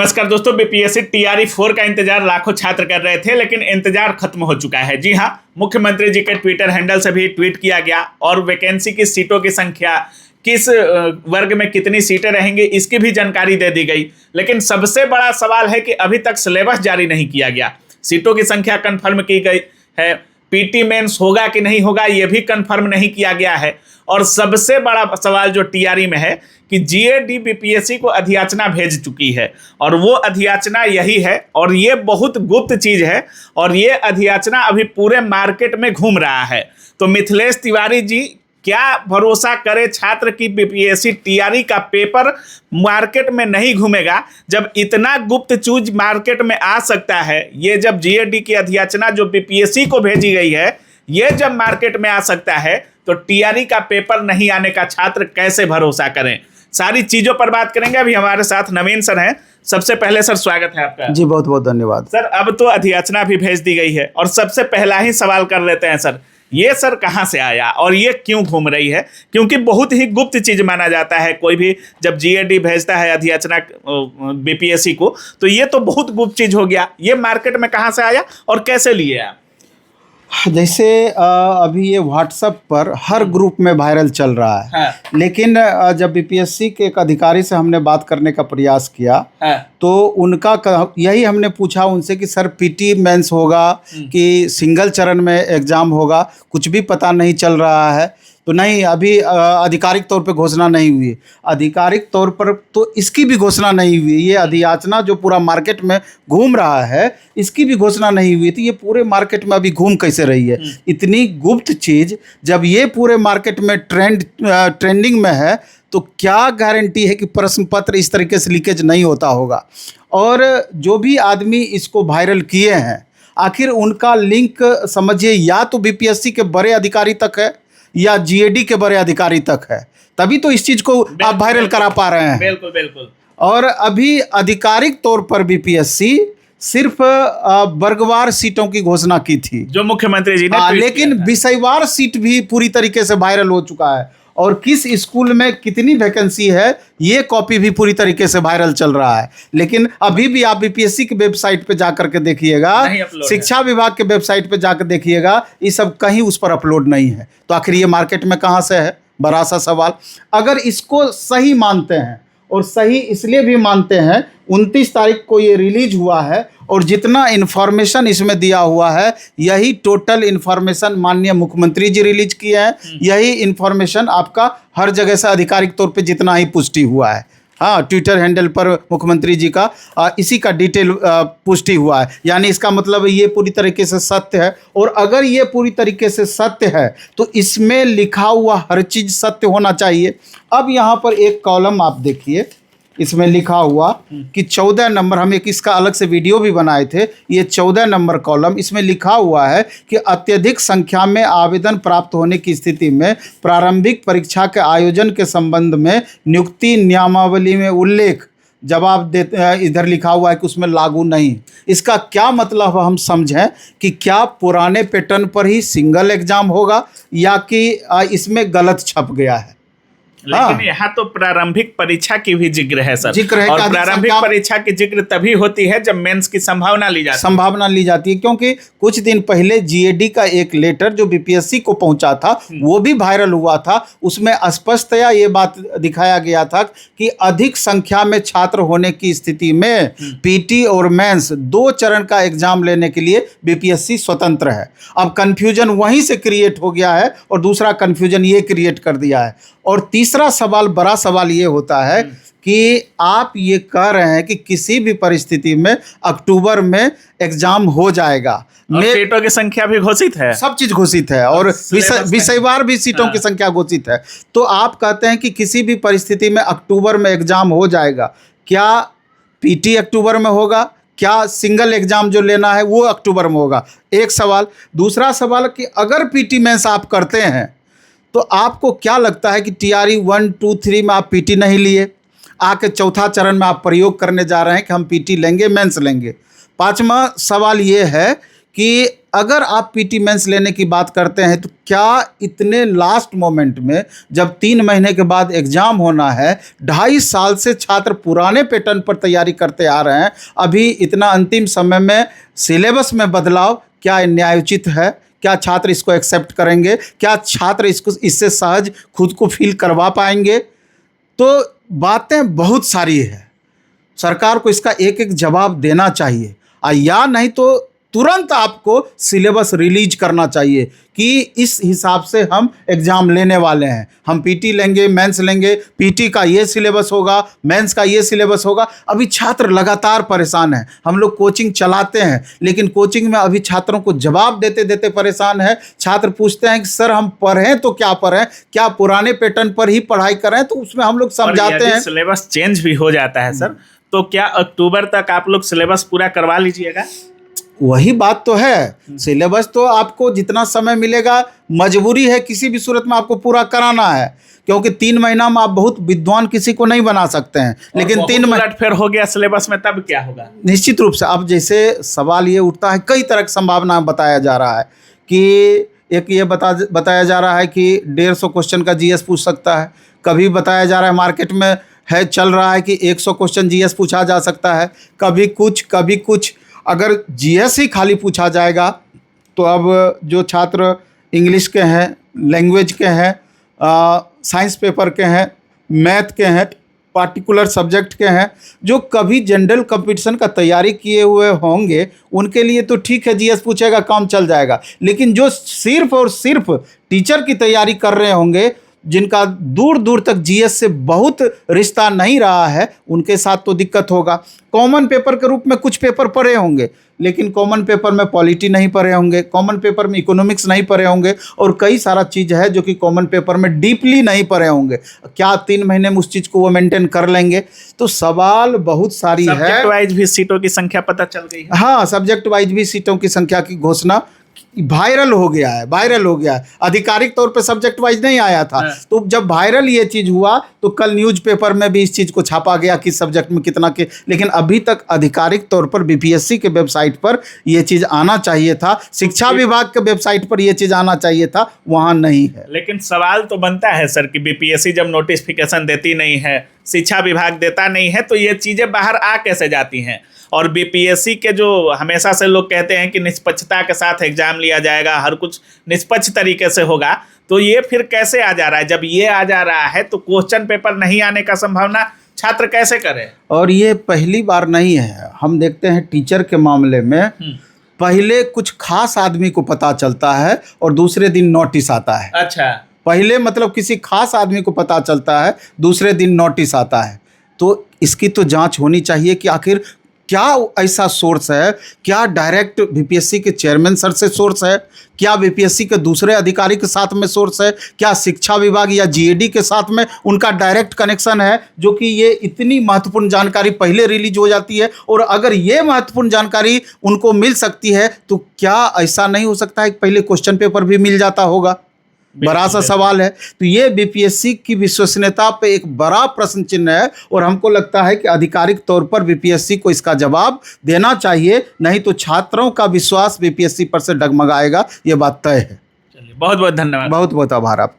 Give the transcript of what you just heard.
नमस्कार दोस्तों, BPSC TRE 4 का इंतजार लाखों छात्र कर रहे थे, लेकिन इंतजार खत्म हो चुका है। जी हां, मुख्यमंत्री जी के ट्विटर हैंडल से भी ट्वीट किया गया और वैकेंसी की सीटों की संख्या, किस वर्ग में कितनी सीटें रहेंगी, इसकी भी जानकारी दे दी गई। लेकिन सबसे बड़ा सवाल है कि अभी तक सिलेबस जारी नहीं किया गया। सीटों की संख्या कंफर्म की गई है, पीटी मेंस होगा कि नहीं होगा ये भी कंफर्म नहीं किया गया है। और सबसे बड़ा सवाल जो टीआरई में है कि जीएडी बीपीएससी को अधियाचना भेज चुकी है, और वो अधियाचना यही है, और ये बहुत गुप्त चीज है, और ये अधियाचना अभी पूरे मार्केट में घूम रहा है। तो मिथिलेश तिवारी जी क्या भरोसा करे छात्र की बीपीएससी टीआरई का पेपर मार्केट में नहीं घूमेगा, जब इतना गुप्त चीज मार्केट में आ सकता है। ये जब जीएडी की अधियाचना जो बीपीएससी को भेजी गई है, ये जब मार्केट में आ सकता है, तो टीआरई का पेपर नहीं आने का छात्र कैसे भरोसा करें। सारी चीजों पर बात करेंगे। अभी हमारे साथ नवीन सर हैं। सबसे पहले सर स्वागत है आपका। जी बहुत बहुत धन्यवाद सर। अब तो अधियाचना भी भेज दी गई है, और सबसे पहला ही सवाल कर लेते हैं सर, ये सर कहाँ से आया और ये क्यों घूम रही है? क्योंकि बहुत ही गुप्त चीज माना जाता है, कोई भी जब जीएडी भेजता है अधियाचना बीपीएससी को, तो ये तो बहुत गुप्त चीज हो गया। ये मार्केट में कहाँ से आया और कैसे लिए आप? जैसे अभी ये व्हाट्सएप पर हर ग्रुप में वायरल चल रहा है। हाँ। लेकिन जब बीपीएससी के एक अधिकारी से हमने बात करने का प्रयास किया, हाँ। तो उनका यही हमने पूछा उनसे कि सर पीटी मेंस होगा कि सिंगल चरण में एग्ज़ाम होगा, कुछ भी पता नहीं चल रहा है। तो नहीं, अभी आधिकारिक तौर पे घोषणा नहीं हुई। आधिकारिक तौर पर तो इसकी भी घोषणा नहीं हुई। ये अधियाचना जो पूरा मार्केट में घूम रहा है, इसकी भी घोषणा नहीं हुई। तो ये पूरे मार्केट में अभी घूम कैसे रही है? इतनी गुप्त चीज़ जब ये पूरे मार्केट में ट्रेंडिंग में है, तो क्या गारंटी है कि प्रश्न पत्र इस तरीके से लीकेज नहीं होता होगा? और जो भी आदमी इसको वायरल किए हैं, आखिर उनका लिंक समझिए या तो बीपीएससी के बड़े अधिकारी तक है या जीएडी के बड़े अधिकारी तक है, तभी तो इस चीज को आप वायरल करा पा रहे हैं। बिल्कुल बिल्कुल। और अभी आधिकारिक तौर पर बीपीएससी सिर्फ वर्गवार सीटों की घोषणा की थी, जो मुख्यमंत्री जी ने, लेकिन विषयवार सीट भी पूरी तरीके से वायरल हो चुका है। और किस स्कूल में कितनी वैकेंसी है, ये कॉपी भी पूरी तरीके से वायरल चल रहा है। लेकिन अभी भी आप बीपीएससी के वेबसाइट पे जाकर के देखिएगा, शिक्षा विभाग के वेबसाइट पे जाकर देखिएगा, ये सब कहीं उस पर अपलोड नहीं है। तो आखिर ये मार्केट में कहाँ से है? बड़ा सा सवाल। अगर इसको सही मानते हैं, और सही इसलिए भी मानते हैं, 29 तारीख को ये रिलीज हुआ है, और जितना इन्फॉर्मेशन इसमें दिया हुआ है, यही टोटल इन्फॉर्मेशन माननीय मुख्यमंत्री जी रिलीज किए हैं। यही इन्फॉर्मेशन आपका हर जगह से आधिकारिक तौर पे जितना ही पुष्टि हुआ है, हाँ, ट्विटर हैंडल पर मुख्यमंत्री जी का इसी का डिटेल पुष्टि हुआ है। यानी इसका मतलब ये पूरी तरीके से सत्य है। और अगर ये पूरी तरीके से सत्य है, तो इसमें लिखा हुआ हर चीज़ सत्य होना चाहिए। अब यहाँ पर एक कॉलम आप देखिए, इसमें लिखा हुआ कि 14 नंबर, हम एक इसका अलग से वीडियो भी बनाए थे। ये 14 नंबर कॉलम, इसमें लिखा हुआ है कि अत्यधिक संख्या में आवेदन प्राप्त होने की स्थिति में प्रारंभिक परीक्षा के आयोजन के संबंध में नियुक्ति नियमावली में उल्लेख, जवाब दे इधर लिखा हुआ है कि उसमें लागू नहीं। इसका क्या मतलब हम समझें कि क्या पुराने पैटर्न पर ही सिंगल एग्जाम होगा, या कि इसमें गलत छप गया है? लेकिन यहाँ तो प्रारंभिक परीक्षा की भी जिक्र है सर। जिक्र है, और प्रारंभिक परीक्षा की जिक्र तभी होती है जब मेंस की संभावना ली जाती है। क्योंकि कुछ दिन पहले जीएडी का एक लेटर जो बीपीएससी को पहुंचा था, वो भी वायरल हुआ था। उसमें स्पष्टतया ये बात दिखाया गया था कि अधिक संख्या में छात्र होने की स्थिति में पीटी और मेंस 2 चरण का एग्जाम लेने के लिए बीपीएससी स्वतंत्र है। अब कंफ्यूजन वहीं से क्रिएट हो गया है, और दूसरा कंफ्यूजन ये क्रिएट कर दिया है। और तीसरा सवाल, बड़ा सवाल ये होता है कि आप ये कह रहे हैं कि किसी भी परिस्थिति में अक्टूबर में एग्जाम हो जाएगा, सीटों की संख्या भी घोषित है, सब चीज घोषित है, और विषयवार भी सीटों की संख्या घोषित है। तो आप कहते हैं कि किसी भी परिस्थिति में अक्टूबर में एग्जाम हो जाएगा। क्या पीटी अक्टूबर में होगा? क्या सिंगल एग्जाम जो लेना है वो अक्टूबर में होगा? एक सवाल। दूसरा सवाल कि अगर पीटी मेंस आप करते हैं, तो आपको क्या लगता है कि टीआरई 1, 2, 3 में आप पीटी नहीं लिए, आके चौथा चरण में आप प्रयोग करने जा रहे हैं कि हम पीटी लेंगे, मेंस लेंगे? 5वां सवाल ये है कि अगर आप पीटी मेंस लेने की बात करते हैं तो क्या इतने लास्ट मोमेंट में, जब 3 महीने के बाद एग्ज़ाम होना है, 2.5 साल से छात्र पुराने पैटर्न पर तैयारी करते आ रहे हैं, अभी इतना अंतिम समय में सिलेबस में बदलाव क्या न्यायोचित है? क्या छात्र इसको एक्सेप्ट करेंगे? क्या छात्र इससे सहज खुद को फील करवा पाएंगे? तो बातें बहुत सारी है, सरकार को इसका एक एक जवाब देना चाहिए, या नहीं तो तुरंत आपको सिलेबस रिलीज करना चाहिए कि इस हिसाब से हम एग्ज़ाम लेने वाले हैं, हम पीटी लेंगे, मेंस लेंगे, पीटी का ये सिलेबस होगा, मेंस का ये सिलेबस होगा। अभी छात्र लगातार परेशान हैं। हम लोग कोचिंग चलाते हैं, लेकिन कोचिंग में अभी छात्रों को जवाब देते देते परेशान है। छात्र पूछते हैं कि सर हम पढ़ें तो क्या पढ़ें, क्या पुराने पैटर्न पर ही पढ़ाई करें? तो उसमें हम लोग समझाते हैं। सिलेबस चेंज भी हो जाता है सर, तो क्या अक्टूबर तक आप लोग सिलेबस पूरा करवा लीजिएगा? वही बात तो है, सिलेबस तो आपको जितना समय मिलेगा, मजबूरी है किसी भी सूरत में आपको पूरा कराना है, क्योंकि 3 महीना में आप बहुत विद्वान किसी को नहीं बना सकते हैं। लेकिन 3 महीना फिर हो गया सिलेबस में, तब क्या होगा? निश्चित रूप से अब जैसे सवाल ये उठता है, कई तरह की संभावना बताया जा रहा है कि एक ये बताया जा रहा है कि 150 क्वेश्चन का जीएस पूछ सकता है। कभी बताया जा रहा है, मार्केट में है चल रहा है कि 100 क्वेश्चन जीएस पूछा जा सकता है। कभी कुछ। अगर जीएस ही खाली पूछा जाएगा तो अब जो छात्र इंग्लिश के हैं, लैंग्वेज के हैं, साइंस पेपर के हैं, मैथ के हैं, पार्टिकुलर सब्जेक्ट के हैं, जो कभी जनरल कंपटीशन का तैयारी किए हुए होंगे, उनके लिए तो ठीक है, जीएस पूछेगा, काम चल जाएगा। लेकिन जो सिर्फ और सिर्फ टीचर की तैयारी कर रहे होंगे, जिनका दूर दूर तक जीएस से बहुत रिश्ता नहीं रहा है, उनके साथ तो दिक्कत होगा। कॉमन पेपर के रूप में कुछ पेपर पढ़े होंगे, लेकिन कॉमन पेपर में पॉलिटी नहीं पढ़े होंगे, कॉमन पेपर में इकोनॉमिक्स नहीं पढ़े होंगे, और कई सारा चीज़ है जो कि कॉमन पेपर में डीपली नहीं पढ़े होंगे। क्या 3 महीने में उस चीज़ को वो मेंटेन कर लेंगे? तो सवाल बहुत सारी है। सब्जेक्ट वाइज भी सीटों की संख्या पता चल गई है। हाँ, सब्जेक्ट वाइज भी सीटों की संख्या की घोषणा वायरल हो गया है। आधिकारिक तौर पे सब्जेक्ट वाइज नहीं आया था। तो जब वायरल ये चीज़ हुआ तो कल न्यूज़पेपर में भी इस चीज़ को छापा गया कि सब्जेक्ट में कितना के, लेकिन अभी तक आधिकारिक तौर पर बीपीएससी के वेबसाइट पर ये चीज़ आना चाहिए था, शिक्षा विभाग के वेबसाइट पर ये चीज़ आना चाहिए था, वहाँ नहीं है। लेकिन सवाल तो बनता है सर कि बीपीएससी जब नोटिफिकेशन देती नहीं है, शिक्षा विभाग देता नहीं है, तो ये चीज़ें बाहर आ कैसे जाती हैं? और बीपीएससी के जो हमेशा से लोग कहते हैं कि निष्पक्षता के साथ एग्जाम लिया जाएगा, हर कुछ निष्पक्ष तरीके से होगा, तो ये फिर कैसे आ जा रहा है? जब ये आ जा रहा है तो क्वेश्चन पेपर नहीं आने का संभावना छात्र कैसे करें? और ये पहली बार नहीं है। हम देखते हैं टीचर के मामले में पहले कुछ खास आदमी को पता चलता है और दूसरे दिन नोटिस आता है। अच्छा, पहले मतलब किसी खास आदमी को पता चलता है, दूसरे दिन नोटिस आता है। तो इसकी तो जांच होनी चाहिए कि आखिर क्या ऐसा सोर्स है, क्या डायरेक्ट बीपीएससी के चेयरमैन सर से सोर्स है, क्या बीपीएससी के दूसरे अधिकारी के साथ में सोर्स है, क्या शिक्षा विभाग या जीएडी के साथ में उनका डायरेक्ट कनेक्शन है, जो कि ये इतनी महत्वपूर्ण जानकारी पहले रिलीज हो जाती है। और अगर ये महत्वपूर्ण जानकारी उनको मिल सकती है तो क्या ऐसा नहीं हो सकता है कि पहले क्वेश्चन पेपर भी मिल जाता होगा? बड़ा सा सवाल है। तो ये बीपीएससी की विश्वसनीयता पे एक बड़ा प्रश्न चिन्ह है, और हमको लगता है कि आधिकारिक तौर पर बीपीएससी को इसका जवाब देना चाहिए, नहीं तो छात्रों का विश्वास बीपीएससी पर से डगमगाएगा, ये बात तय है। चलिए, बहुत बहुत धन्यवाद। बहुत बहुत आभार आप।